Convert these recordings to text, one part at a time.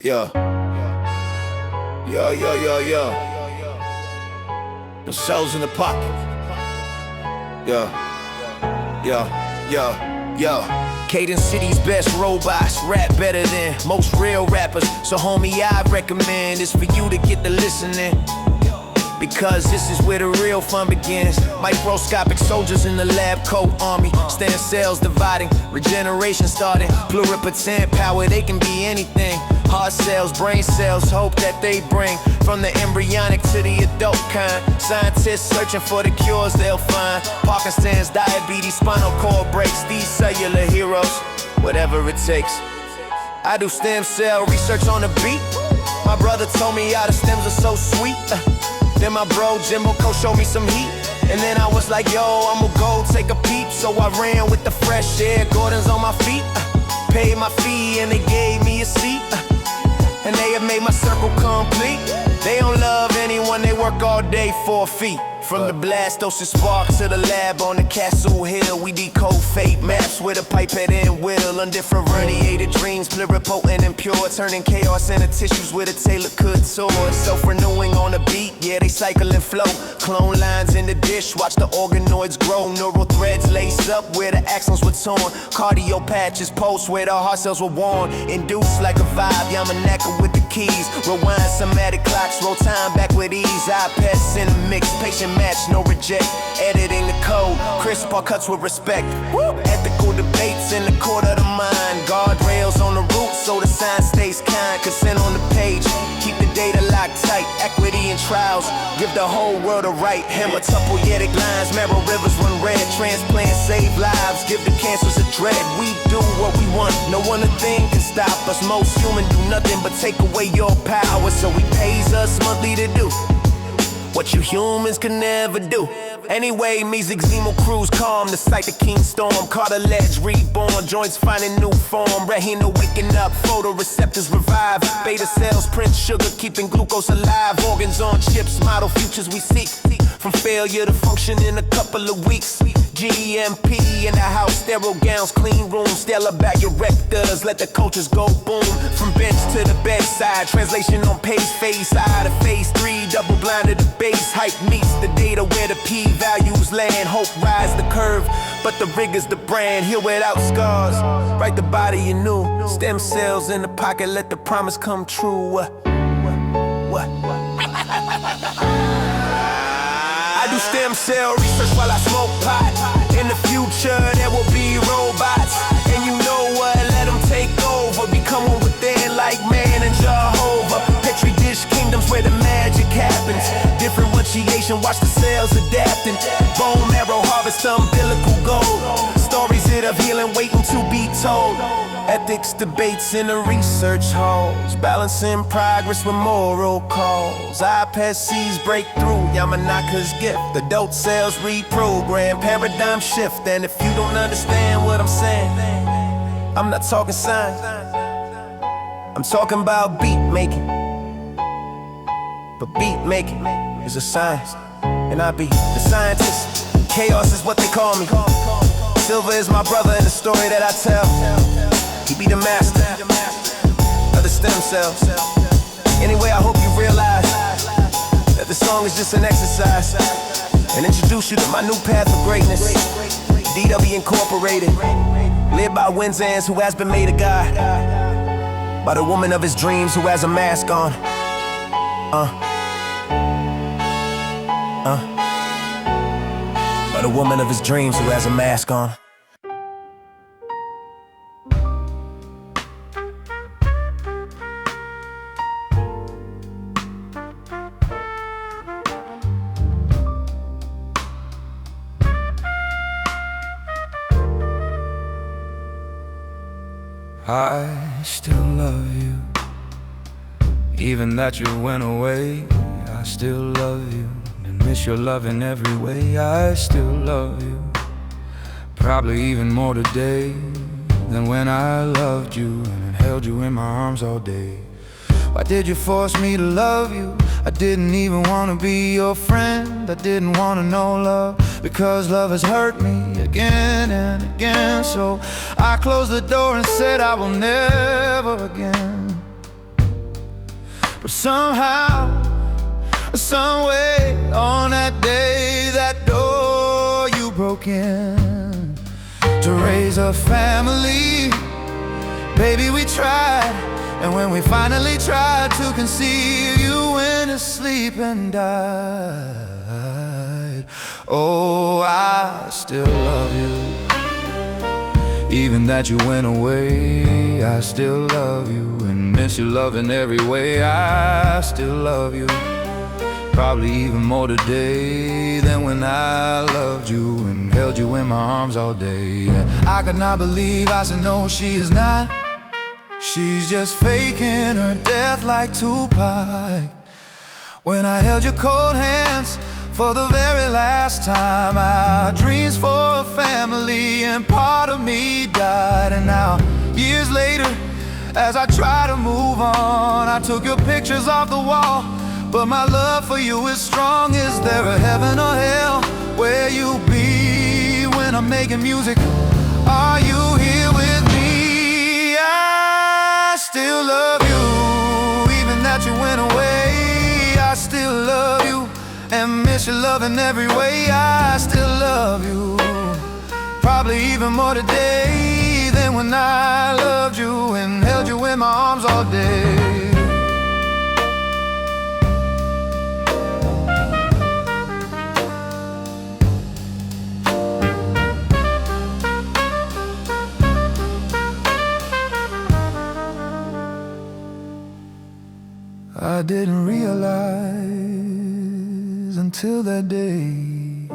Yeah. Yo, yo, yo, yo. The cells in the pocket. Yeah. Yeah, yeah, yeah. Cadence City's best robots, rap better than most real rappers. So homie, I recommend it's for you to get the listening, because this is where the real fun begins. Microscopic soldiers in the lab coat army. Stem cells dividing, regeneration starting. Pluripotent power, they can be anything. Heart cells, brain cells, hope that they bring from the embryonic to the adult kind. Scientists searching for the cures they'll find. Parkinson's, diabetes, spinal cord breaks. These cellular heroes, whatever it takes. I do stem cell research on the beat. My brother told me how the stems are so sweet. Then my bro Jimbo Co showed me some heat, and then I was like, yo, I'ma go take a peep. So I ran with the fresh air, Gordon's on my feet. Paid my fee and they gave me a seat, and they have made my circle complete. They don't love anyone, they work all day for a fee. From the blastosis spark to the lab on the Castle Hill, we decode fate maps with a pipette and will. Undifferentiated dreams, pluripotent and pure, turning chaos into tissues with a tailored couture. Self-renewing on the beat, yeah, they cycle and flow. Clone lines in the dish, watch the organoids grow. Neural threads lace up where the axons were torn. Cardio patches pulse where the heart cells were worn. Induced like a vibe, Yamanaka with the keys. Rewind somatic clocks, roll time back with ease. iPads in a mix, patient match, no reject. Editing the code, crisp cuts with respect. Ethical debates in the court of the mind. Guardrails on the roof so the sign stays kind. Consent on the page, keep the data locked tight. Equity in trials, give the whole world a right. Hematopoietic lines, marrow rivers run red. Transplants save lives, give the cancers a dread. We do what we want, no one a thing can stop us. Most human do nothing but take away your power. So he pays us monthly to do what you humans can never do. Anyway, Mezik Zemo cruise calm, the sight the king storm. Cartilage reborn, joints finding new form. Retina waking up, photoreceptors revive. Beta cells print sugar, keeping glucose alive. Organs on chips, model futures we seek. From failure to function in a couple of weeks. GMP in the house, sterile gowns, clean rooms. Stellar back erectors, let the cultures go boom. From bench to the bedside, translation on page, phase side of phase 3. Double blinded the base, hype meets the data where the p-values land. Hope rides the curve, but the rigor's the brand. Heal without scars, write the body anew. Stem cells in the pocket, let the promise come true. What? I do stem cell research while I smoke pot. In the future there will be robots, and you know what, let them take over. Become one within like man and Jehovah. Petri dish kingdoms where the magic happens. Differentiation, watch the cells adapting. Bone marrow harvest, umbilical gold. Stories of healing waiting to be told. Ethics debates in the research halls. Balancing progress with moral calls. iPad sees breakthrough, Yamanaka's gift. Adult cells reprogram, paradigm shift. And if you don't understand what I'm saying, I'm not talking science, I'm talking about beat making. But beat making is a science, and I be the scientist. Chaos is what they call me. Silver is my brother in the story that I tell. He be the master of the stem cells. Anyway, I hope you realize that the song is just an exercise, and introduce you to my new path of greatness. DW Incorporated, led by Winzans, who has been made a god, by the woman of his dreams who has a mask on. By the woman of his dreams who has a mask on. I still love you, even that you went away. I still love you and miss your love in every way. I still love you, probably even more today than when I loved you and held you in my arms all day. Why did you force me to love you? I didn't even want to be your friend. I didn't want to know love, because love has hurt me again and again. So I closed the door and said I will never again But somehow, some way, on that day, that door you broke in to raise a family. Baby, we tried, and when we finally tried to conceive, you went to sleep and died. Oh, I still love you. Even that you went away, I still love you and miss your love in every way. I still love you, probably even more today than when I loved you and held you in my arms all day. I could not believe, I said no, she is not. She's just faking her death like Tupac. When I held your cold hands for the very last time, our dreams for a family and part of me died. And now, years later, as I try to move on, I took your pictures off the wall, but my love for you is strong. Is there a heaven or hell where you be when I'm making music? Are you here with me? I still love you, even that you went away. I still love you and miss your love in every way. I still love you, probably even more today than when I loved you and held you in my arms all day. I didn't realize until that day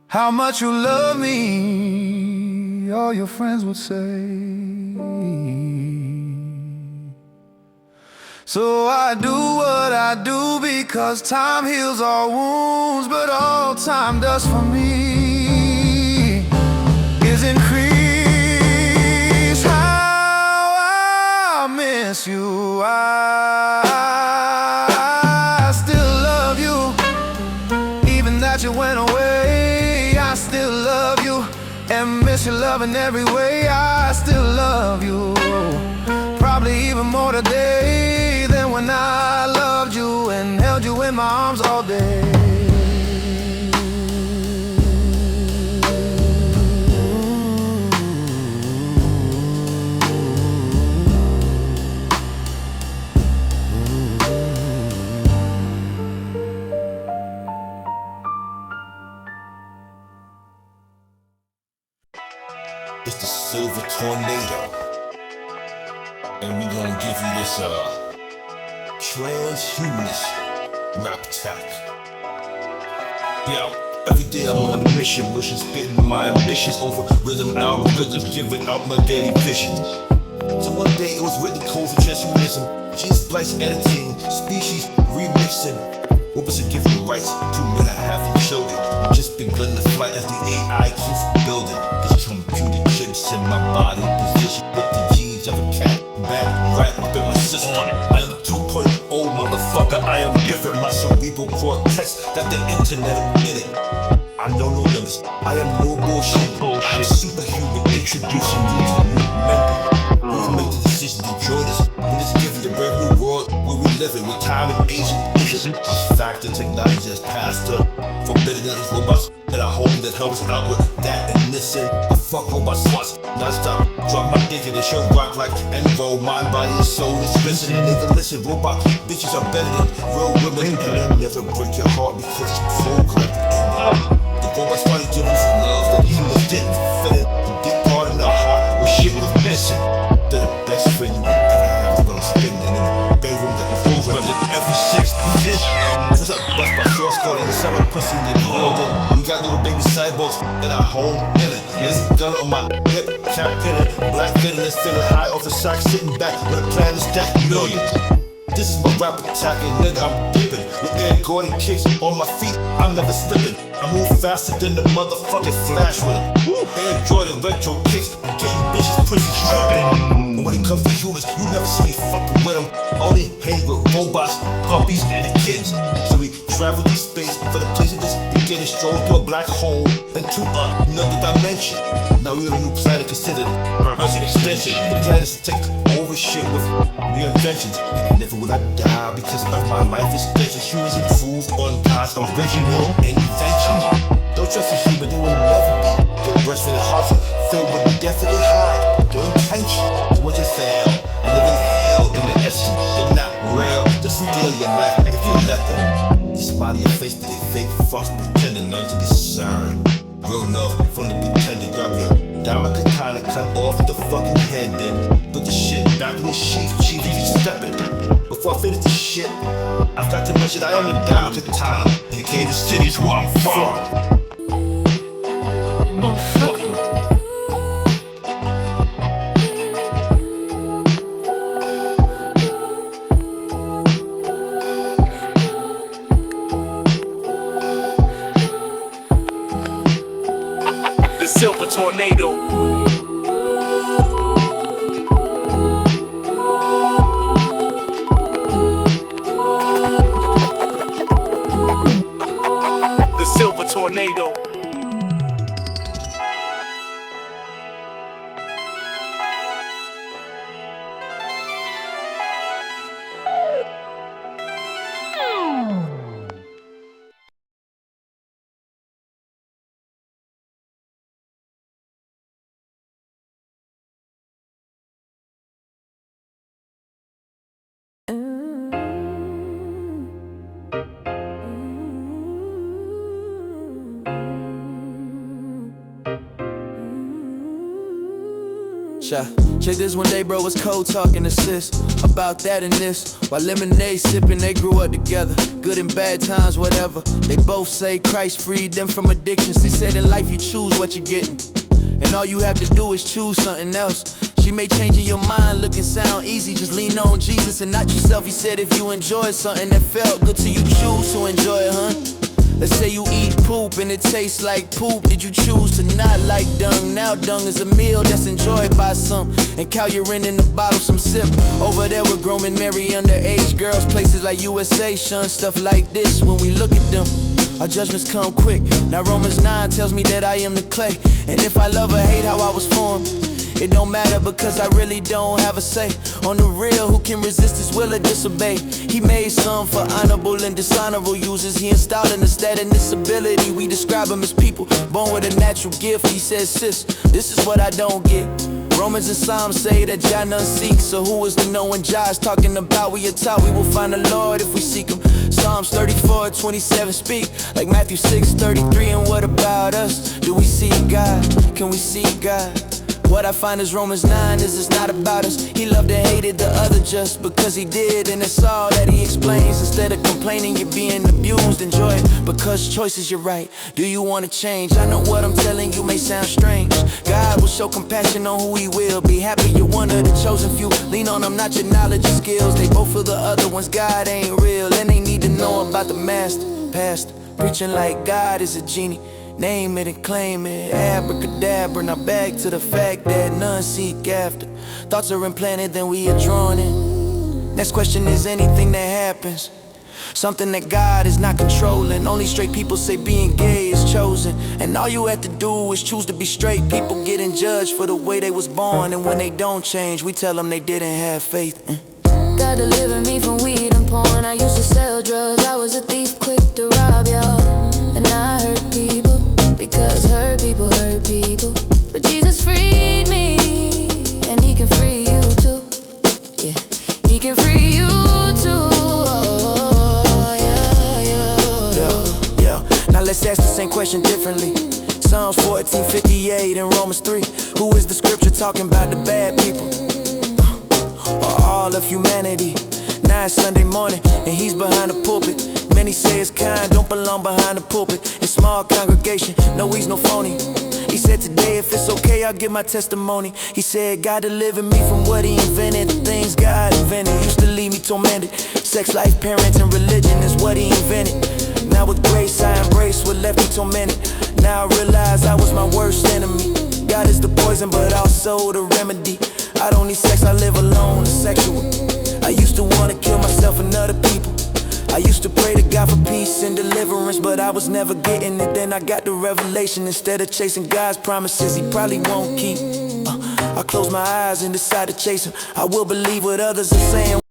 how much you love me, all your friends would say. So I do what I do because time heals all wounds, but all time does for me is increase you. I still love you, even that you went away. I still love you and miss your love in every way. I still love you, probably even more today than when I loved you and held you in my arms all day. It's the Silver Tornado, and we gonna give you this transhumanist rap attack. Yeah, every day I'm on a mission, wishing, spitting my ambitions over rhythm algorithms, giving out my daily vision. So one day it was written code for transhumanism, gene splice editing, species remixing. What was it giving the rights to men I haven't children? Just been letting the flight as the AI keeps building. This computer chips in my body position with the genes of a cat, back right up in my system. I am 2.0 motherfucker. I am giving my cerebral cortex that the internet admitted. I know no limits. I am no bullshit. I am superhuman, introducing you to new member. Who make the decision to join us in this given the brand new world where we live in with time and age. A fact that technology has passed up, forbidden us robots that are home that helps out with that and this and I fuck robot spots non-stop. Drop my dick in the show rock like and roll. Mind, body, and soul is missing. And nigga, listen, robot bitches are better than real women. And they'll never break your heart because you're programmed. The robots fighting to lose love that humans didn't fit it. The deep part in the heart where shit was missing. They're the best friend you ever have. We're gonna spend it in the bedroom that the program that every 6 minutes. Cause I bust my source code and sell my pussy in the golden. We got little baby cyborgs in our home in it. There's a gun on my hip, can't pin it. Black villainous feeling high off the sack, sitting back with a plan to stack millions. This is my rap attack and nigga I'm dipping. With Air Gordon kicks on my feet, I'm never slipping. I move faster than the motherfucking Flash with him. Air Jordan retro kicks, getting bitches pussy trapping. And when it comes to humans, you never see me fucking with them. Only hang with robots, puppies, and kids. So we travel through space for the places to get it strolled to a black hole into another dimension. Now we're on a new planet considered Earth's an extension. The planets take over over shit with new inventions. Never will I die because of my life extensions. Humans improve on God's original invention. Don't trust the sheep, but they will never be. Their breasts and hearts are filled with definite hide. Their intention was to fail and live in hell in the essence. They're not real, just steal your life if you let them. Smile your face to their fake, false pretending, none to discern. Real enough from the pretended, grab your diamond katana, cut off the fucking head, then put the shit back in the sheath, chief, you stepping. Before I finish the shit, I've got to mention I only down to the time. In Kansas City is where I'm from. The Silver Tornado. The Silver Tornado. Check this, one day bro was cold talking to sis about that and this, while lemonade sipping they grew up together. Good and bad times, whatever. They both say Christ freed them from addictions. He said in life you choose what you're getting, and all you have to do is choose something else. She may change in your mind, look and sound easy. Just lean on Jesus and not yourself. He said if you enjoy something that felt good to you, choose to enjoy it, huh? Let's say you eat poop and it tastes like poop. Did you choose to not like dung? Now dung is a meal that's enjoyed by some, and Calurine in the bottle, some sip. Over there with grown and marry underage girls. Places like USA shun stuff like this. When we look at them, our judgments come quick. Now Romans 9 tells me that I am the clay, and if I love or hate how I was formed, it don't matter because I really don't have a say. On the real, who can resist his will or disobey? He made some for honorable and dishonorable uses. He installed in the stat and this ability. We describe them as people born with a natural gift. He says, sis, this is what I don't get. Romans and Psalms say that Jah none seeks. So who is to know when Jah is talking about? We are taught we will find the Lord if we seek him. Psalms 34:27 speak like Matthew 6:33. And what about us? Do we see God? Can we see God? What I find is Romans 9 is it's not about us. He loved and hated the other just because he did, and it's all that he explains. Instead of complaining you're being abused, enjoy it because choice is your right. Do you want to change? I know what I'm telling you may sound strange. God will show compassion on who he will. Be happy you're one of the chosen few. Lean on them, not your knowledge or skills. They both feel the other ones. God ain't real, and they need to know about the master. Pastor preaching like God is a genie. Name it and claim it, abracadabra. Now back to the fact that none seek after. Thoughts are implanted, then we are drawn in. Next question is anything that happens, something that God is not controlling. Only straight people say being gay is chosen, and all you have to do is choose to be straight. People getting judged for the way they was born, and when they don't change, we tell them they didn't have faith. God delivered me from weed and porn. I used to sell drugs, I was a thief quick to rob y'all. And I hurt people because hurt people hurt people. But Jesus freed me, and he can free you too. Yeah, he can free you too. Oh, yeah. Now let's ask the same question differently. Psalms 14:58 and Romans 3. Who is the scripture talking about? The bad people or all of humanity? Now it's Sunday morning and he's behind the pulpit. Many say his kind don't belong behind the pulpit. In small congregation, no, he's no phony. He said today if it's okay I'll give my testimony. He said God delivered me from what he invented. The things God invented used to leave me tormented. Sex life, parents, and religion is what he invented. Now with grace I embrace what left me tormented. Now I realize I was my worst enemy. God is the poison but also the remedy. I don't need sex, I live alone, sexual. I used to wanna kill myself and other people. I used to pray to God for peace and deliverance, but I was never getting it. Then I got the revelation, instead of chasing God's promises he probably won't keep. I I close my eyes and decide to chase him. I will believe what others are saying.